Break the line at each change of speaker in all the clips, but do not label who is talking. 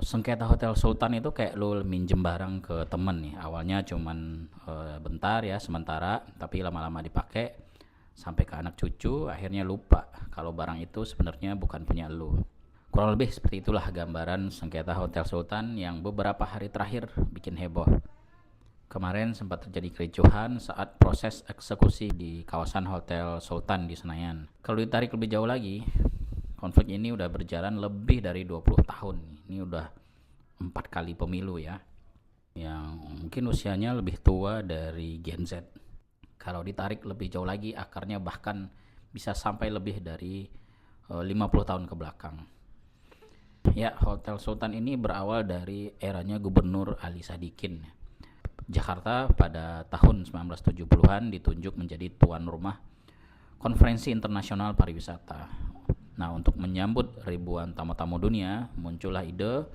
sengketa Hotel Sultan itu kayak lu minjem barang ke temen nih. Awalnya cuman bentar ya, sementara, tapi lama-lama dipakai sampai ke anak cucu, akhirnya lupa kalau barang itu sebenarnya bukan punya lu. Kurang lebih seperti itulah gambaran sengketa Hotel Sultan yang beberapa hari terakhir bikin heboh. Kemarin sempat terjadi kericuhan saat proses eksekusi di kawasan Hotel Sultan di Senayan. Kalau ditarik lebih jauh lagi, konflik ini udah berjalan lebih dari 20 tahun. Ini udah 4 kali pemilu ya, yang mungkin usianya lebih tua dari Gen Z. Kalau ditarik lebih jauh lagi, akarnya bahkan bisa sampai lebih dari 50 tahun ke belakang. Ya, Hotel Sultan ini berawal dari eranya Gubernur Ali Sadikin. Jakarta pada tahun 1970-an ditunjuk menjadi tuan rumah Konferensi Internasional Pariwisata. Nah, untuk menyambut ribuan tamu-tamu dunia, muncullah ide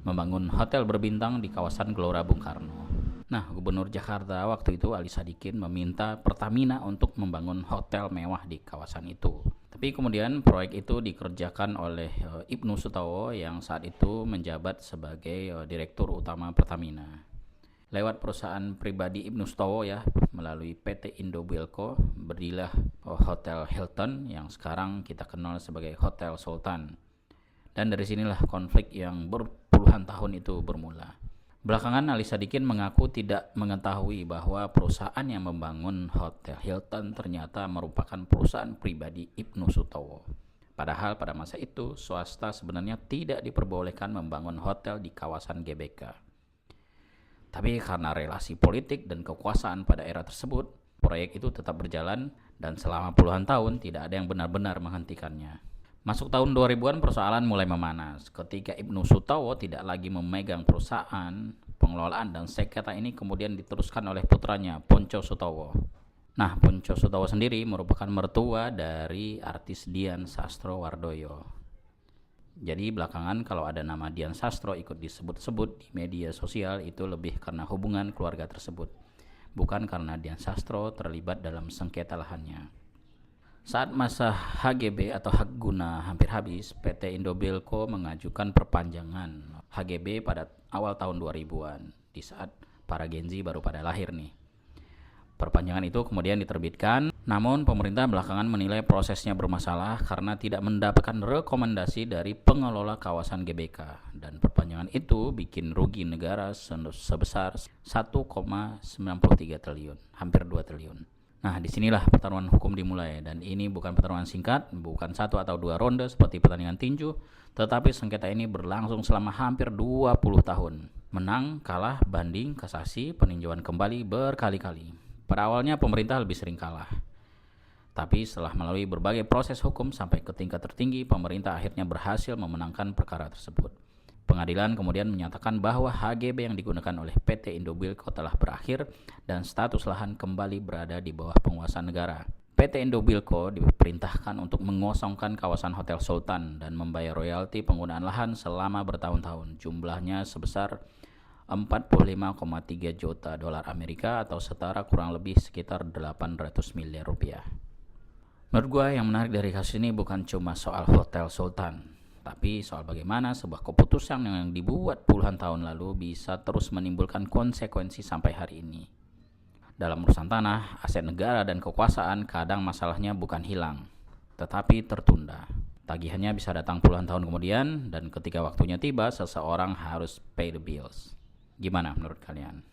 membangun hotel berbintang di kawasan Gelora Bung Karno. Nah, Gubernur Jakarta waktu itu Ali Sadikin meminta Pertamina untuk membangun hotel mewah di kawasan itu. Tapi kemudian proyek itu dikerjakan oleh Ibnu Sutowo yang saat itu menjabat sebagai Direktur Utama Pertamina. Lewat perusahaan pribadi Ibnu Sutowo ya, melalui PT Indobilco, berdirilah Hotel Hilton yang sekarang kita kenal sebagai Hotel Sultan. Dan dari sinilah konflik yang berpuluhan tahun itu bermula. Belakangan Ali Sadikin mengaku tidak mengetahui bahwa perusahaan yang membangun Hotel Hilton ternyata merupakan perusahaan pribadi Ibnu Sutowo. Padahal pada masa itu swasta sebenarnya tidak diperbolehkan membangun hotel di kawasan GBK. Tapi karena relasi politik dan kekuasaan pada era tersebut, proyek itu tetap berjalan dan selama puluhan tahun tidak ada yang benar-benar menghentikannya. Masuk tahun 2000-an persoalan mulai memanas. Ketika Ibnu Sutowo tidak lagi memegang perusahaan, pengelolaan dan sengketa ini kemudian diteruskan oleh putranya, Pontjo Sutowo. Nah, Pontjo Sutowo sendiri merupakan mertua dari artis Dian Sastrowardoyo. Jadi belakangan kalau ada nama Dian Sastro ikut disebut-sebut di media sosial itu lebih karena hubungan keluarga tersebut, bukan karena Dian Sastro terlibat dalam sengketa lahannya. Saat masa HGB atau hak guna hampir habis, PT Indobilco mengajukan perpanjangan HGB pada awal tahun 2000-an, di saat para Gen Z baru pada lahir nih. Perpanjangan itu kemudian diterbitkan, namun pemerintah belakangan menilai prosesnya bermasalah karena tidak mendapatkan rekomendasi dari pengelola kawasan GBK, dan perpanjangan itu bikin rugi negara sebesar 1,93 triliun, hampir 2 triliun. Nah, disinilah pertarungan hukum dimulai, dan ini bukan pertarungan singkat, bukan 1 atau 2 ronde seperti pertandingan tinju, tetapi sengketa ini berlangsung selama hampir 20 tahun. Menang, kalah, banding, kasasi, peninjauan kembali berkali-kali. Pada awalnya pemerintah lebih sering kalah. Tapi setelah melalui berbagai proses hukum sampai ke tingkat tertinggi, pemerintah akhirnya berhasil memenangkan perkara tersebut. Pengadilan kemudian menyatakan bahwa HGB yang digunakan oleh PT Indobilco telah berakhir dan status lahan kembali berada di bawah penguasaan negara. PT Indobilco diperintahkan untuk mengosongkan kawasan Hotel Sultan dan membayar royalti penggunaan lahan selama bertahun-tahun. Jumlahnya sebesar 45,3 juta dolar Amerika atau setara kurang lebih sekitar 800 miliar rupiah. Menurut gue yang menarik dari kasus ini bukan cuma soal Hotel Sultan, tapi soal bagaimana sebuah keputusan yang dibuat puluhan tahun lalu bisa terus menimbulkan konsekuensi sampai hari ini. Dalam urusan tanah, aset negara dan kekuasaan kadang masalahnya bukan hilang, tetapi tertunda. Tagihannya bisa datang puluhan tahun kemudian, dan ketika waktunya tiba seseorang harus pay the bills. Gimana menurut kalian?